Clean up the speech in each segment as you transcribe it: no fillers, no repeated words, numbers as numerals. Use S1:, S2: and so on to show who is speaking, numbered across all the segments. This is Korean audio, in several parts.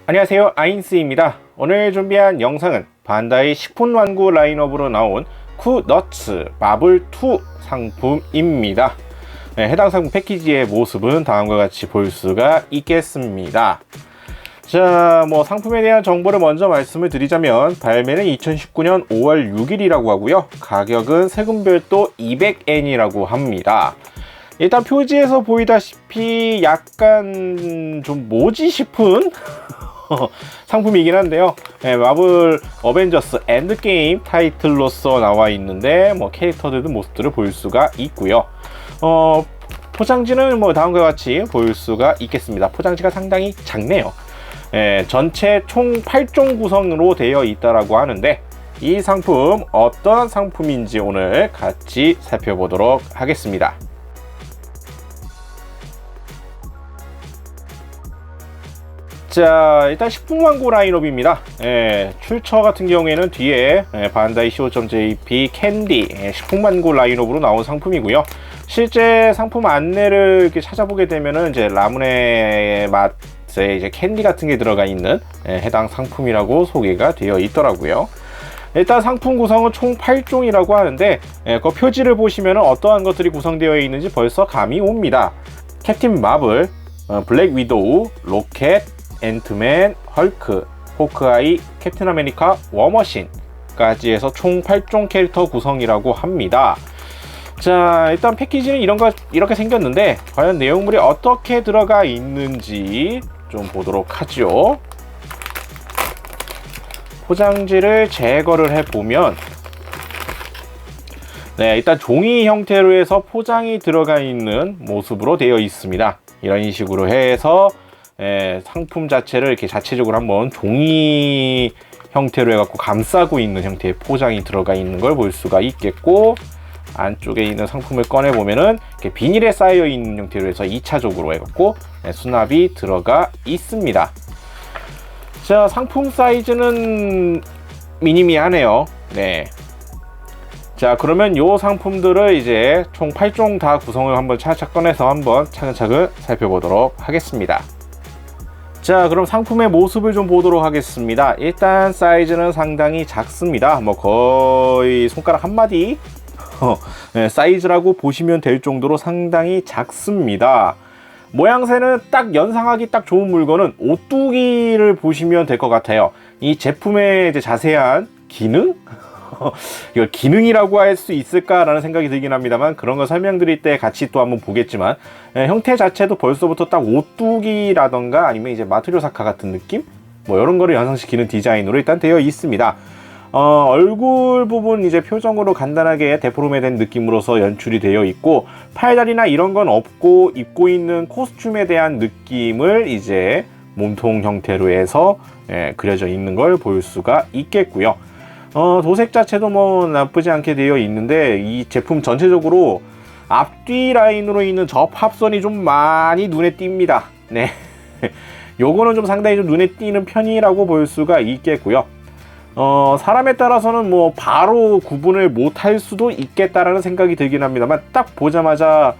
S1: 안녕하세요, 아인스입니다. 오늘 준비한 영상은 반다이 식품 완구 라인업으로 나온 쿠너츠 마블2 상품입니다. 해당 상품 패키지의 모습은 다음과 같이 볼 수가 있겠습니다. 자, 상품에 대한 정보를 먼저 말씀을 드리자면 발매는 2019년 5월 6일이라고 하고요. 가격은 세금 별도 200엔이라고 합니다. 일단 표지에서 보이다시피 약간 좀 뭐지 싶은 상품이긴 한데요. 마블 어벤져스 엔드게임 타이틀로서 나와 있는데 캐릭터들도 모습들을 볼 수가 있고요. 포장지는 다음과 같이 볼 수가 있겠습니다. 포장지가 상당히 작네요. 전체 총 8종 구성으로 되어 있다라고 하는데 이 상품 어떤 상품인지 오늘 같이 살펴보도록 하겠습니다. 자, 일단 식품 광고 라인업입니다. 출처 같은 경우에는 뒤에 반다이 co.jp 캔디 식품 광고 라인업으로 나온 상품이고요. 실제 상품 안내를 이렇게 찾아보게 되면은 이제 라무네 맛에 이제 캔디 같은 게 들어가 있는 해당 상품이라고 소개가 되어 있더라고요. 일단 상품 구성은 총 8종이라고 하는데 그 표지를 보시면은 어떠한 것들이 구성되어 있는지 벌써 감이 옵니다. 캡틴 마블, 블랙 위도우, 로켓, 앤트맨, 헐크, 호크아이, 캡틴 아메리카, 워머신까지 해서 총 8종 캐릭터 구성이라고 합니다. 자, 일단 패키지는 이렇게 생겼는데 과연 내용물이 어떻게 들어가 있는지 좀 보도록 하죠. 포장지를 제거를 해보면 일단 종이 형태로 해서 포장이 들어가 있는 모습으로 되어 있습니다. 이런 식으로 해서 상품 자체를 이렇게 자체적으로 한번 종이 형태로 해갖고 감싸고 있는 형태의 포장이 들어가 있는 걸 볼 수가 있겠고, 안쪽에 있는 상품을 꺼내 보면은 이렇게 비닐에 쌓여 있는 형태로 해서 2차적으로 해갖고 수납이 들어가 있습니다. 자, 상품 사이즈는 미니미하네요. 자, 그러면 요 상품들을 이제 총 8종 다 구성을 한번 차근차근 꺼내서 한번 차근차근 살펴보도록 하겠습니다. 자, 그럼 상품의 모습을 좀 보도록 하겠습니다. 일단 사이즈는 상당히 작습니다. 거의 손가락 한 마디 사이즈라고 보시면 될 정도로 상당히 작습니다. 모양새는 딱 연상하기 딱 좋은 물건은 오뚜기를 보시면 될 것 같아요. 이 제품의 이제 자세한 기능? 이걸 기능이라고 할 수 있을까라는 생각이 들긴 합니다만, 그런 거 설명드릴 때 같이 또 한번 보겠지만, 형태 자체도 벌써부터 딱 오뚜기라던가 아니면 이제 마트료사카 같은 느낌? 이런 거를 연상시키는 디자인으로 일단 되어 있습니다. 얼굴 부분 이제 표정으로 간단하게 데포르메된 느낌으로서 연출이 되어 있고, 팔다리나 이런 건 없고 입고 있는 코스튬에 대한 느낌을 이제 몸통 형태로 해서 그려져 있는 걸 볼 수가 있겠고요. 도색 자체도 나쁘지 않게 되어 있는데 이 제품 전체적으로 앞뒤 라인으로 있는 접합선이 좀 많이 눈에 띕니다. 요거는 좀 상당히 좀 눈에 띄는 편이라고 볼 수가 있겠고요. 사람에 따라서는 바로 구분을 못할 수도 있겠다라는 생각이 들긴 합니다만, 딱 보자마자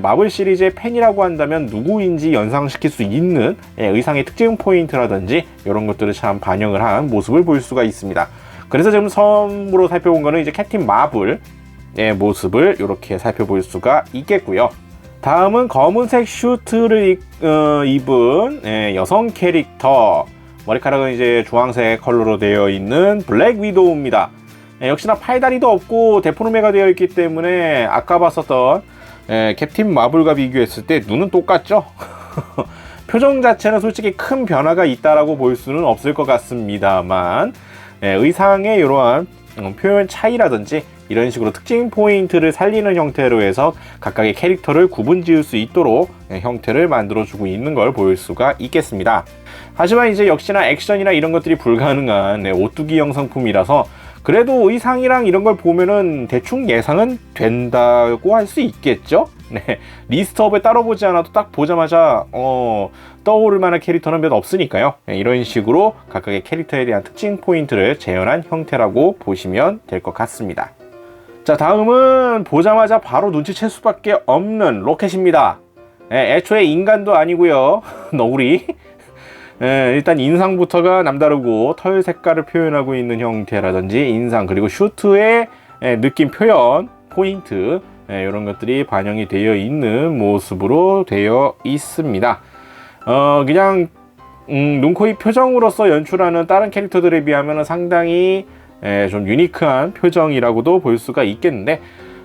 S1: 마블 시리즈의 팬이라고 한다면 누구인지 연상시킬 수 있는 의상의 특징 포인트라든지 이런 것들을 참 반영을 한 모습을 볼 수가 있습니다. 그래서 지금 처음으로 살펴본 거는 이제 캡틴 마블의 모습을 이렇게 살펴볼 수가 있겠고요. 다음은 검은색 슈트를 입은 여성 캐릭터, 머리카락은 이제 주황색 컬러로 되어 있는 블랙 위도우입니다. 역시나 팔다리도 없고 데포르메가 되어 있기 때문에 아까 봤었던 캡틴 마블과 비교했을 때 눈은 똑같죠? 표정 자체는 솔직히 큰 변화가 있다라고 볼 수는 없을 것 같습니다만, 의상의 이러한 표현 차이라든지 이런 식으로 특징 포인트를 살리는 형태로 해서 각각의 캐릭터를 구분 지을 수 있도록 형태를 만들어주고 있는 걸 볼 수가 있겠습니다. 하지만 이제 역시나 액션이나 이런 것들이 불가능한 오뚜기형 상품이라서 그래도 의상이랑 이런 걸 보면은 대충 예상은 된다고 할 수 있겠죠? 리스트업을 따로 보지 않아도 딱 보자마자 떠오를 만한 캐릭터는 몇 없으니까요. 이런 식으로 각각의 캐릭터에 대한 특징 포인트를 재현한 형태라고 보시면 될 것 같습니다. 자, 다음은 보자마자 바로 눈치챌 수밖에 없는 로켓입니다. 애초에 인간도 아니고요. 너구리. 일단 인상부터가 남다르고 털 색깔을 표현하고 있는 형태라든지 인상, 그리고 슈트의 느낌 표현, 포인트, 이런 것들이 반영이 되어 있는 모습으로 되어 있습니다. 그냥 눈, 코, 입 표정으로서 연출하는 다른 캐릭터들에 비하면 상당히 좀 유니크한 표정이라고도 볼 수가 있겠는데,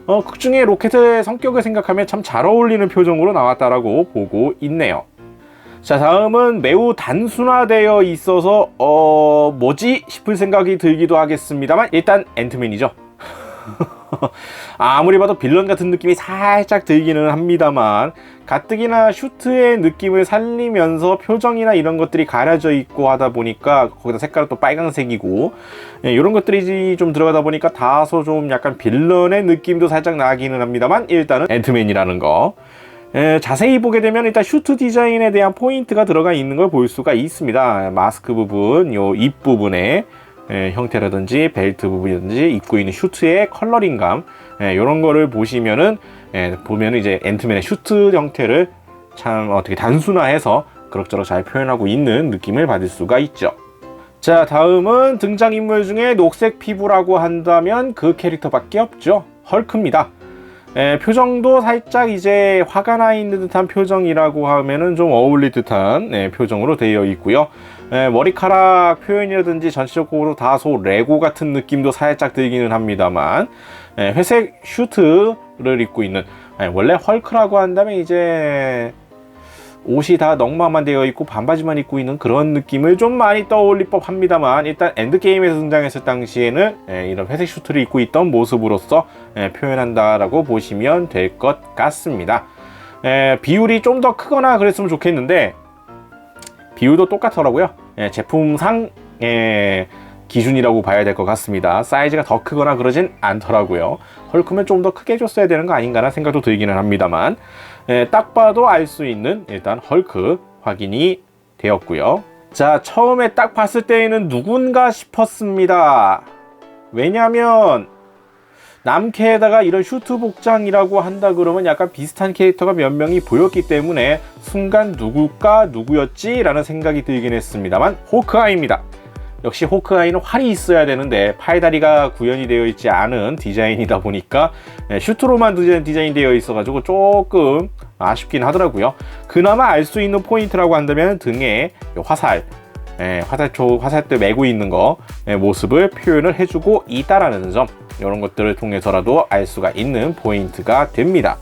S1: 극 중에 로켓의 성격을 생각하면 참 잘 어울리는 표정으로 나왔다라고 보고 있네요. 자, 다음은 매우 단순화되어 있어서 뭐지 싶을 생각이 들기도 하겠습니다만, 일단 앤트맨이죠. 아무리 봐도 빌런 같은 느낌이 살짝 들기는 합니다만, 가뜩이나 슈트의 느낌을 살리면서 표정이나 이런 것들이 가려져 있고 하다 보니까, 거기다 색깔은 또 빨강색이고, 이런 것들이 좀 들어가다 보니까 다소 좀 약간 빌런의 느낌도 살짝 나기는 합니다만, 일단은 앤트맨이라는 거. 자세히 보게 되면 일단 슈트 디자인에 대한 포인트가 들어가 있는 걸 볼 수가 있습니다. 마스크 부분, 요 입 부분에 형태라든지 벨트 부분이라든지 입고 있는 슈트의 컬러링감, 이런 거를 보시면은 이제 앤트맨의 슈트 형태를 참 어떻게 단순화해서 그럭저럭 잘 표현하고 있는 느낌을 받을 수가 있죠. 자, 다음은 등장인물 중에 녹색 피부라고 한다면 그 캐릭터밖에 없죠. 헐크입니다. 표정도 살짝 이제 화가 나 있는 듯한 표정이라고 하면은 좀 어울릴 듯한 표정으로 되어 있고요. 머리카락 표현이라든지 전체적으로 다소 레고 같은 느낌도 살짝 들기는 합니다만, 회색 슈트를 입고 있는, 원래 헐크라고 한다면 이제 옷이 다 넉마만 되어 있고 반바지만 입고 있는 그런 느낌을 좀 많이 떠올릴 법 합니다만, 일단 엔드게임에서 등장했을 당시에는 이런 회색 슈트를 입고 있던 모습으로서 표현한다라고 보시면 될 것 같습니다. 비율이 좀 더 크거나 그랬으면 좋겠는데, 비율도 똑같더라고요. 제품상 기준이라고 봐야 될 것 같습니다. 사이즈가 더 크거나 그러진 않더라고요. 헐크면 좀 더 크게 줬어야 되는 거 아닌가라는 생각도 들기는 합니다만, 딱 봐도 알 수 있는 일단 헐크 확인이 되었고요. 자, 처음에 딱 봤을 때에는 누군가 싶었습니다. 왜냐하면 남캐에다가 이런 슈트 복장이라고 한다 그러면 약간 비슷한 캐릭터가 몇 명이 보였기 때문에 순간 누구였지? 라는 생각이 들긴 했습니다만, 호크아이입니다. 역시 호크아이는 활이 있어야 되는데 팔다리가 구현이 되어 있지 않은 디자인이다 보니까 슈트로만 디자인되어 있어가지고 조금 아쉽긴 하더라고요. 그나마 알 수 있는 포인트라고 한다면 등에 화살대 메고 있는 거 모습을 표현을 해주고 있다라는 점, 이런 것들을 통해서라도 알 수가 있는 포인트가 됩니다.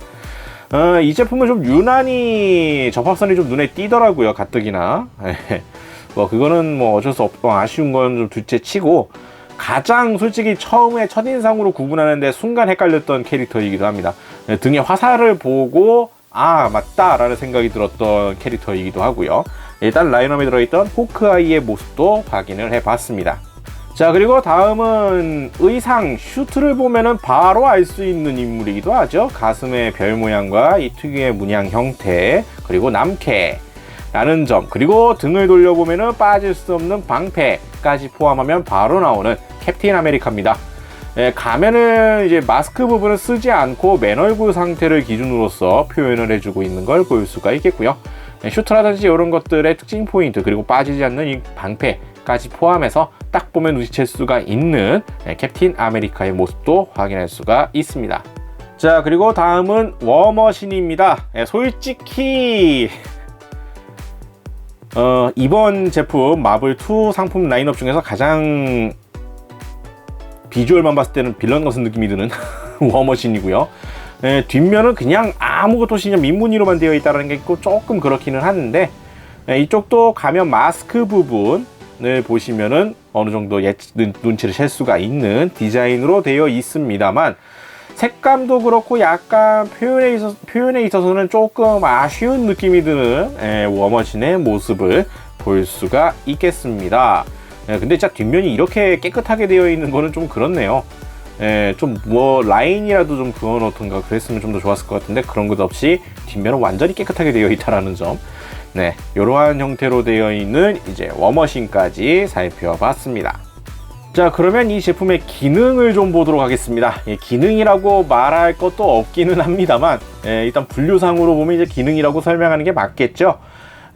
S1: 이 제품은 좀 유난히 접합선이 좀 눈에 띄더라고요. 가뜩이나 그거는 뭐 어쩔 수 없고 아쉬운 건 좀 둘째 치고, 가장 솔직히 처음에 첫인상으로 구분하는데 순간 헷갈렸던 캐릭터이기도 합니다. 등에 화살을 보고 아 맞다 라는 생각이 들었던 캐릭터이기도 하고요. 일단 라인업에 들어있던 호크아이의 모습도 확인을 해봤습니다. 자, 그리고 다음은 의상, 슈트를 보면은 바로 알 수 있는 인물이기도 하죠. 가슴의 별 모양과 이 특유의 문양 형태, 그리고 남캐 라는 점, 그리고 등을 돌려보면은 빠질 수 없는 방패까지 포함하면 바로 나오는 캡틴 아메리카입니다. 가면은 이제 마스크 부분을 쓰지 않고 맨 얼굴 상태를 기준으로서 표현을 해주고 있는 걸 볼 수가 있겠고요. 슈트라든지 이런 것들의 특징 포인트, 그리고 빠지지 않는 이 방패까지 포함해서 딱 보면 눈치챌 수가 있는 캡틴 아메리카의 모습도 확인할 수가 있습니다. 자, 그리고 다음은 워머신입니다. 솔직히 이번 제품 마블2 상품 라인업 중에서 가장 비주얼만 봤을 때는 빌런 같은 느낌이 드는 워머신이고요. 뒷면은 그냥 아무것도 없이 그냥 민무늬로만 되어 있다는 게 있고 조금 그렇기는 하는데, 이쪽도 가면 마스크 부분을 보시면은 어느 정도 눈치를 챌 수가 있는 디자인으로 되어 있습니다만, 색감도 그렇고 약간 표현에 있어서는 조금 아쉬운 느낌이 드는 워머신의 모습을 볼 수가 있겠습니다. 근데 진짜 뒷면이 이렇게 깨끗하게 되어 있는 거는 좀 그렇네요. 좀 뭐 라인이라도 좀 그어놓던가 그랬으면 좀 더 좋았을 것 같은데, 그런 것 없이 뒷면은 완전히 깨끗하게 되어 있다라는 점. 이러한 형태로 되어 있는 이제 워머신까지 살펴봤습니다. 자, 그러면 이 제품의 기능을 좀 보도록 하겠습니다. 기능이라고 말할 것도 없기는 합니다만, 일단 분류상으로 보면 이제 기능이라고 설명하는 게 맞겠죠.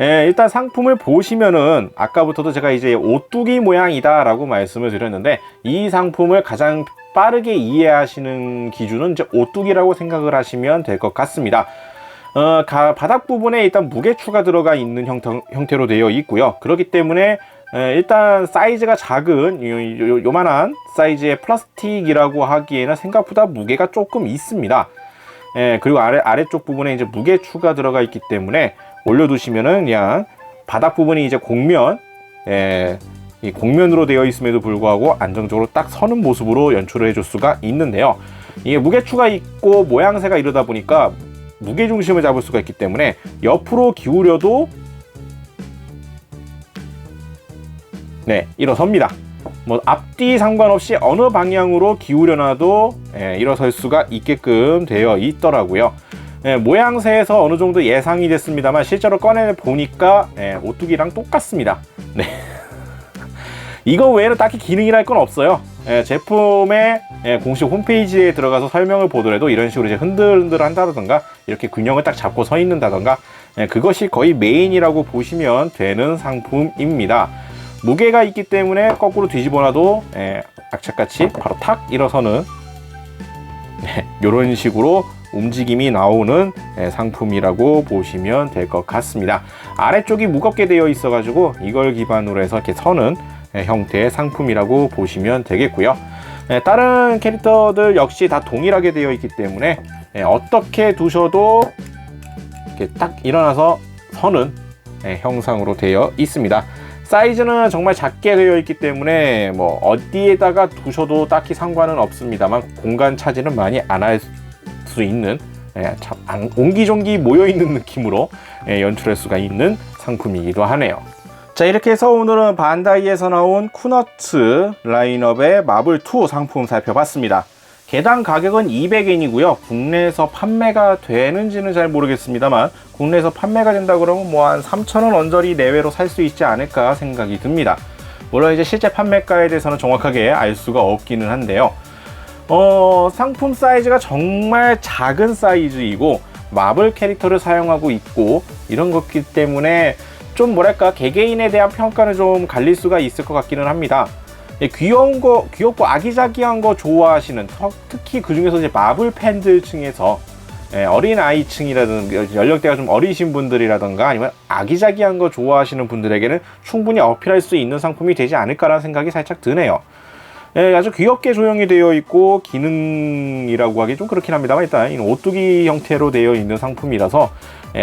S1: 일단 상품을 보시면은 아까부터도 제가 이제 오뚜기 모양이다 라고 말씀을 드렸는데, 이 상품을 가장 빠르게 이해하시는 기준은 이제 오뚜기라고 생각을 하시면 될 것 같습니다. 바닥 부분에 일단 무게추가 들어가 있는 형태로 되어 있고요. 그렇기 때문에 일단 사이즈가 작은 요만한 사이즈의 플라스틱이라고 하기에는 생각보다 무게가 조금 있습니다. 그리고 아래쪽 부분에 이제 무게추가 들어가 있기 때문에 올려두시면은 그냥 바닥 부분이 이제 이 곡면으로 되어 있음에도 불구하고 안정적으로 딱 서는 모습으로 연출을 해줄 수가 있는데요. 이게 무게추가 있고 모양새가 이러다 보니까 무게 중심을 잡을 수가 있기 때문에 옆으로 기울여도 일어섭니다. 뭐 앞뒤 상관없이 어느 방향으로 기울여놔도 일어설 수가 있게끔 되어 있더라고요. 모양새에서 어느 정도 예상이 됐습니다만 실제로 꺼내 보니까 오뚜기랑 똑같습니다. 이거 외에는 딱히 기능이랄 건 없어요. 제품의 공식 홈페이지에 들어가서 설명을 보더라도 이런 식으로 이제 흔들흔들 한다던가 이렇게 균형을 딱 잡고 서 있는다던가 그것이 거의 메인이라고 보시면 되는 상품입니다. 무게가 있기 때문에 거꾸로 뒤집어놔도 악착같이 바로 탁 일어서는 이런 식으로 움직임이 나오는 상품이라고 보시면 될 것 같습니다. 아래쪽이 무겁게 되어 있어 가지고 이걸 기반으로 해서 이렇게 서는 형태의 상품이라고 보시면 되겠고요. 다른 캐릭터들 역시 다 동일하게 되어 있기 때문에 어떻게 두셔도 이렇게 딱 일어나서 서는 형상으로 되어 있습니다. 사이즈는 정말 작게 되어 있기 때문에 뭐 어디에다가 두셔도 딱히 상관은 없습니다만 공간 차지는 많이 안 할 수 있는 참 옹기종기 모여있는 느낌으로 연출할 수가 있는 상품이기도 하네요. 자, 이렇게 해서 오늘은 반다이에서 나온 쿠너츠 라인업의 마블2 상품 살펴봤습니다. 개당 가격은 200엔이고요. 국내에서 판매가 되는지는 잘 모르겠습니다만 국내에서 판매가 된다 그러면 뭐 한 3,000원 언저리 내외로 살 수 있지 않을까 생각이 듭니다. 물론 이제 실제 판매가에 대해서는 정확하게 알 수가 없기는 한데요. 상품 사이즈가 정말 작은 사이즈이고 마블 캐릭터를 사용하고 있고 이런 것이기 때문에 좀 뭐랄까 개개인에 대한 평가는 좀 갈릴 수가 있을 것 같기는 합니다. 귀엽고 아기자기한 거 좋아하시는, 특히 그 중에서 이제 마블 팬들 층에서 어린 아이 층이라든가 연령대가 좀 어리신 분들이라든가 아니면 아기자기한 거 좋아하시는 분들에게는 충분히 어필할 수 있는 상품이 되지 않을까라는 생각이 살짝 드네요. 아주 귀엽게 조형이 되어 있고 기능이라고 하기 좀 그렇긴 합니다만 일단 오뚜기 형태로 되어 있는 상품이라서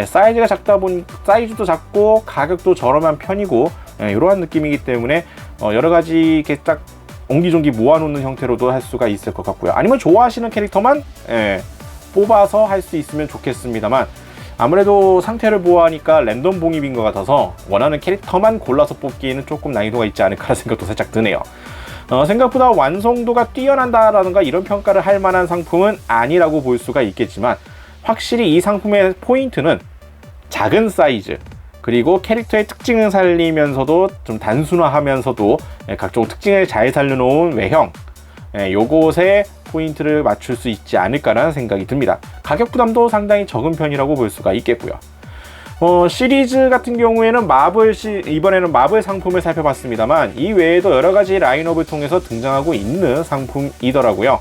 S1: 사이즈가 작다 보니 사이즈도 작고 가격도 저렴한 편이고 이러한 느낌이기 때문에 여러 가지 이렇게 딱 옹기종기 모아놓는 형태로도 할 수가 있을 것 같고요. 아니면 좋아하시는 캐릭터만 뽑아서 할 수 있으면 좋겠습니다만 아무래도 상태를 보호하니까 랜덤 봉입인 것 같아서 원하는 캐릭터만 골라서 뽑기에는 조금 난이도가 있지 않을까 생각도 살짝 드네요. 생각보다 완성도가 뛰어난다라든가 이런 평가를 할 만한 상품은 아니라고 볼 수가 있겠지만 확실히 이 상품의 포인트는 작은 사이즈 그리고 캐릭터의 특징을 살리면서도 좀 단순화하면서도 각종 특징을 잘 살려놓은 외형, 요것에 포인트를 맞출 수 있지 않을까라는 생각이 듭니다. 가격 부담도 상당히 적은 편이라고 볼 수가 있겠고요. 시리즈 같은 경우에는 이번에는 마블 상품을 살펴봤습니다만 이 외에도 여러가지 라인업을 통해서 등장하고 있는 상품이더라고요.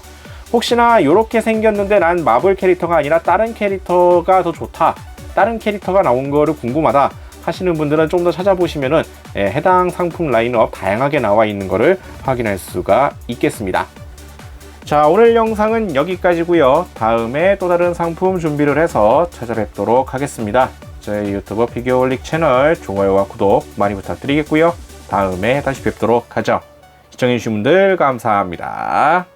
S1: 혹시나 이렇게 생겼는데 난 마블 캐릭터가 아니라 다른 캐릭터가 더 좋다, 다른 캐릭터가 나온 거를 궁금하다 하시는 분들은 좀 더 찾아보시면은 해당 상품 라인업 다양하게 나와 있는 거를 확인할 수가 있겠습니다. 자, 오늘 영상은 여기까지고요. 다음에 또 다른 상품 준비를 해서 찾아뵙도록 하겠습니다. 저희 유튜브 피규어홀릭 채널 좋아요와 구독 많이 부탁드리겠고요. 다음에 다시 뵙도록 하죠. 시청해주신 분들 감사합니다.